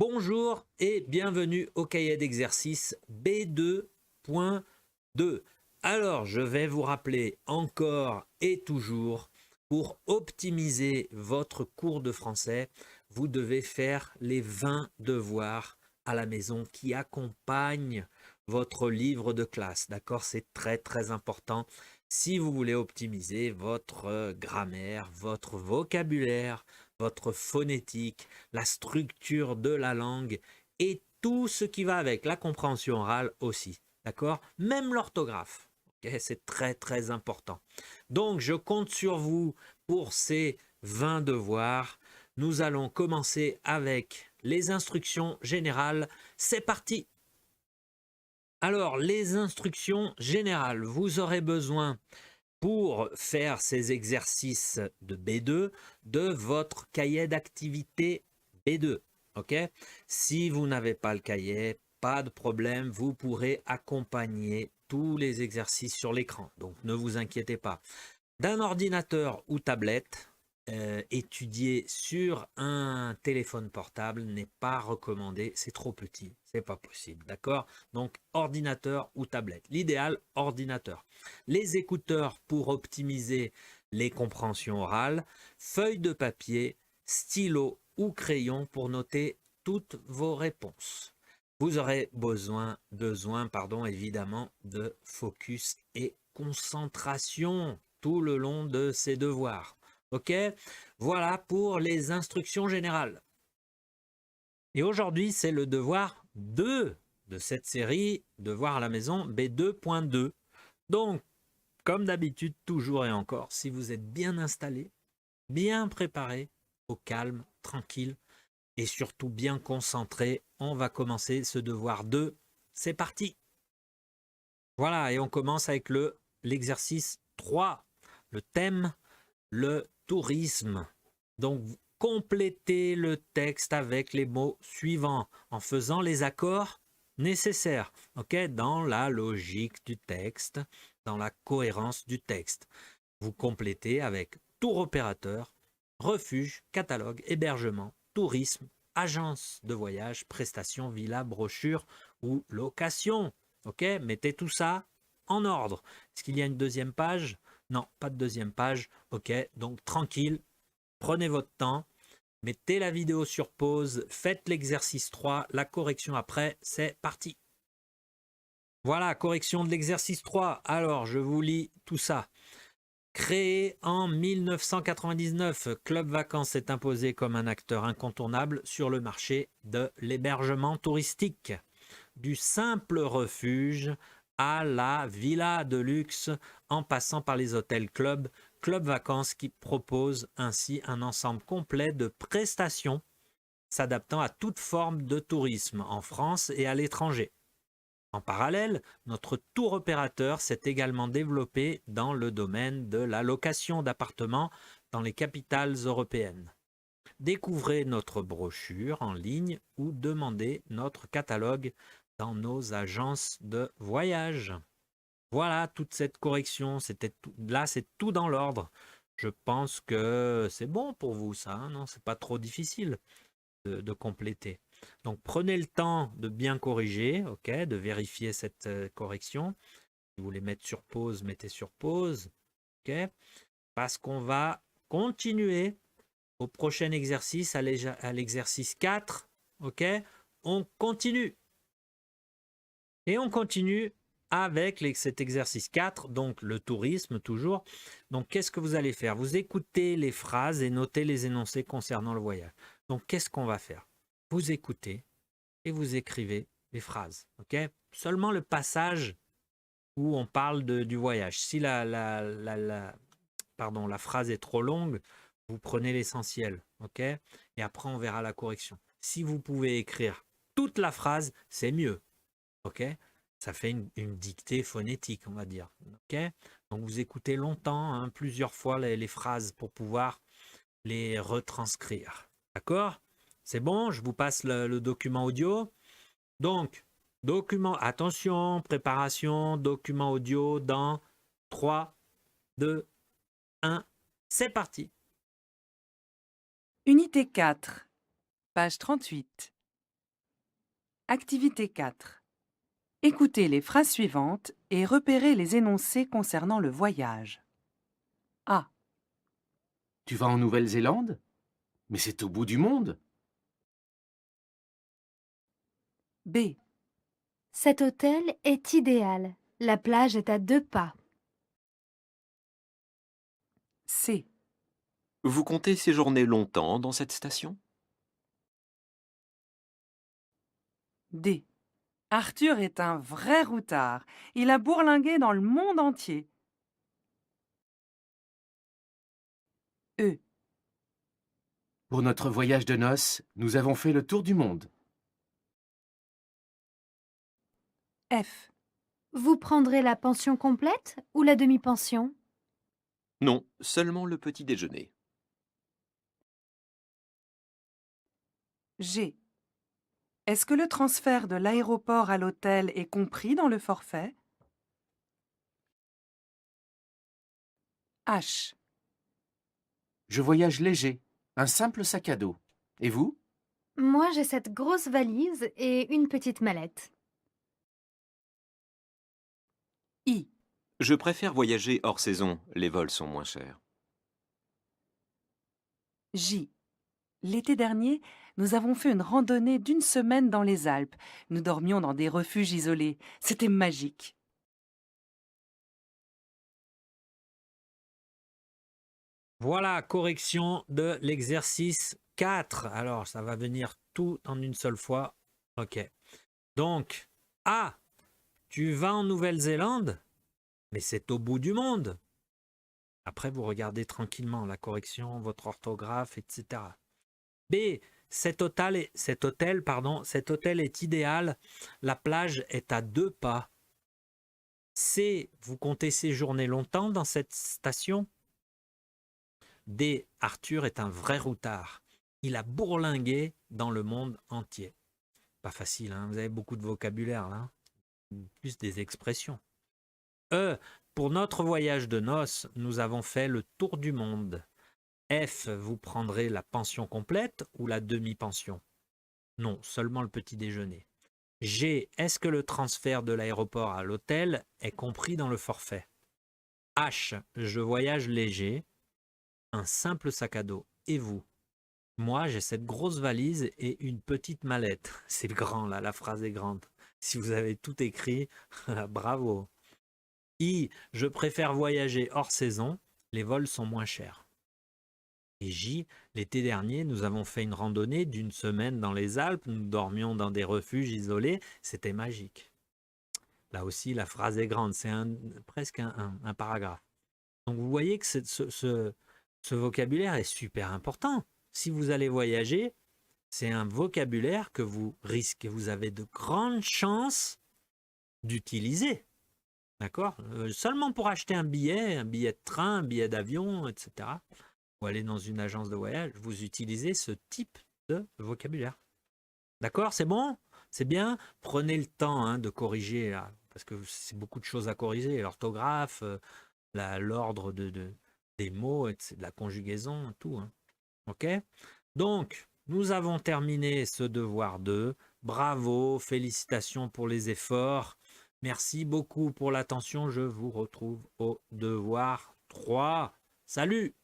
Bonjour et bienvenue au cahier d'exercice B2.2. Alors, je vais vous rappeler encore et toujours, pour optimiser votre cours de français, vous devez faire les 20 devoirs à la maison qui accompagnent votre livre de classe. D'accord? C'est très important si vous voulez optimiser votre grammaire, votre vocabulaire, votre phonétique, la structure de la langue et tout ce qui va avec, la compréhension orale aussi, d'accord? Même l'orthographe, okay? C'est très important. Donc, je compte sur vous pour ces 20 devoirs. Nous allons commencer avec les instructions générales. C'est parti! Alors, les instructions générales, vous aurez besoin pour faire ces exercices de B2 de votre cahier d'activité B2. Ok? Si vous n'avez pas le cahier, pas de problème, vous pourrez accompagner tous les exercices sur l'écran. Donc ne vous inquiétez pas. D'un ordinateur ou tablette, étudier sur un téléphone portable n'est pas recommandé, c'est trop petit, c'est pas possible, d'accord? Donc ordinateur ou tablette, l'idéal ordinateur. Les écouteurs pour optimiser les compréhensions orales, feuille de papier, stylo ou crayon pour noter toutes vos réponses. Vous aurez besoin évidemment de focus et concentration tout le long de ces devoirs. Ok? Voilà pour les instructions générales. Et aujourd'hui, c'est le devoir 2 de cette série, devoir à la maison B2.2. Donc, comme d'habitude, toujours et encore, si vous êtes bien installé, bien préparé, au calme, tranquille et surtout bien concentré, on va commencer ce devoir 2. C'est parti! Voilà, et on commence avec l'exercice 3. Le thème, le tourisme. Donc, complétez le texte avec les mots suivants en faisant les accords nécessaires, dans la logique du texte, dans la cohérence du texte. Vous complétez avec tour opérateur, refuge, catalogue, hébergement, tourisme, agence de voyage, prestation, villa, brochure ou location. Mettez tout ça en ordre. Est-ce qu'il y a une deuxième page? Non, pas de deuxième page. Donc tranquille, prenez votre temps, mettez la vidéo sur pause, faites l'exercice 3, la correction après, c'est parti. Voilà, correction de l'exercice 3. Alors, je vous lis tout ça. Créé en 1999, Club Vacances s'est imposé comme un acteur incontournable sur le marché de l'hébergement touristique. Du simple refuge à la villa de luxe, en passant par les hôtels Club Vacances qui propose ainsi un ensemble complet de prestations s'adaptant à toute forme de tourisme en France et à l'étranger. En parallèle, notre tour opérateur s'est également développé dans le domaine de la location d'appartements dans les capitales européennes. Découvrez notre brochure en ligne ou demandez notre catalogue dans nos agences de voyage. Voilà toute cette correction. Là, c'est tout dans l'ordre. Je pense que c'est bon pour vous, ça. Non, c'est pas trop difficile de compléter. Donc prenez le temps de bien corriger, de vérifier cette correction. Si vous voulez mettre sur pause, mettez sur pause, parce qu'on va continuer au prochain exercice, à l'exercice 4, on continue. Et on continue avec cet exercice 4, donc le tourisme toujours. Donc qu'est-ce que vous allez faire? Vous écoutez les phrases et notez les énoncés concernant le voyage. Donc qu'est-ce qu'on va faire? Vous écoutez et vous écrivez les phrases. Seulement le passage où on parle du voyage. Si la phrase est trop longue, vous prenez l'essentiel. Et après, on verra la correction. Si vous pouvez écrire toute la phrase, c'est mieux. Ça fait une dictée phonétique, on va dire. Donc vous écoutez longtemps, plusieurs fois les phrases pour pouvoir les retranscrire. D'accord? C'est bon, je vous passe le document audio. Donc, attention, préparation, document audio dans 3, 2, 1, c'est parti. Unité 4, page 38. Activité 4. Écoutez les phrases suivantes et repérez les énoncés concernant le voyage. A. Tu vas en Nouvelle-Zélande? Mais c'est au bout du monde. B. Cet hôtel est idéal. La plage est à 2 pas. C. Vous comptez séjourner longtemps dans cette station? D. Arthur est un vrai routard. Il a bourlingué dans le monde entier. E. Pour notre voyage de noces, nous avons fait le tour du monde. F. Vous prendrez la pension complète ou la demi-pension? Non, seulement le petit déjeuner. G. Est-ce que le transfert de l'aéroport à l'hôtel est compris dans le forfait? H. Je voyage léger, un simple sac à dos. Et vous? Moi, j'ai cette grosse valise et une petite mallette. I. Je préfère voyager hors saison, les vols sont moins chers. J. L'été dernier, nous avons fait une randonnée d'1 semaine dans les Alpes. Nous dormions dans des refuges isolés. C'était magique. Voilà, correction de l'exercice 4. Alors, ça va venir tout en une seule fois. Ok. Donc, A. Tu vas en Nouvelle-Zélande? Mais c'est au bout du monde. Après, vous regardez tranquillement la correction, votre orthographe, etc. B. Cet hôtel est idéal. La plage est à 2 pas. C. Vous comptez séjourner longtemps dans cette station? D. Arthur est un vrai routard. Il a bourlingué dans le monde entier. Pas facile, hein, vous avez beaucoup de vocabulaire là. Plus des expressions. E. Pour notre voyage de noces, nous avons fait le tour du monde. F. Vous prendrez la pension complète ou la demi-pension? Non, seulement le petit déjeuner. G. Est-ce que le transfert de l'aéroport à l'hôtel est compris dans le forfait? H. Je voyage léger, un simple sac à dos. Et vous? Moi, j'ai cette grosse valise et une petite mallette. C'est grand là, la phrase est grande. Si vous avez tout écrit, bravo. I. Je préfère voyager hors saison, les vols sont moins chers. Et J. L'été dernier, nous avons fait une randonnée d'1 semaine dans les Alpes, nous dormions dans des refuges isolés, c'était magique. Là aussi, la phrase est grande, c'est presque un paragraphe. Donc vous voyez que ce vocabulaire est super important. Si vous allez voyager, c'est un vocabulaire que vous risquez, vous avez de grandes chances d'utiliser. D'accord? Seulement pour acheter un billet de train, un billet d'avion, etc. Ou aller dans une agence de voyage, vous utilisez ce type de vocabulaire. D'accord? C'est bon? C'est bien? Prenez le temps hein, de corriger, là, parce que c'est beaucoup de choses à corriger. L'orthographe, l'ordre des mots, de la conjugaison, tout. Hein. Ok? Donc, nous avons terminé ce devoir 2. Bravo, félicitations pour les efforts. Merci beaucoup pour l'attention. Je vous retrouve au devoir 3. Salut!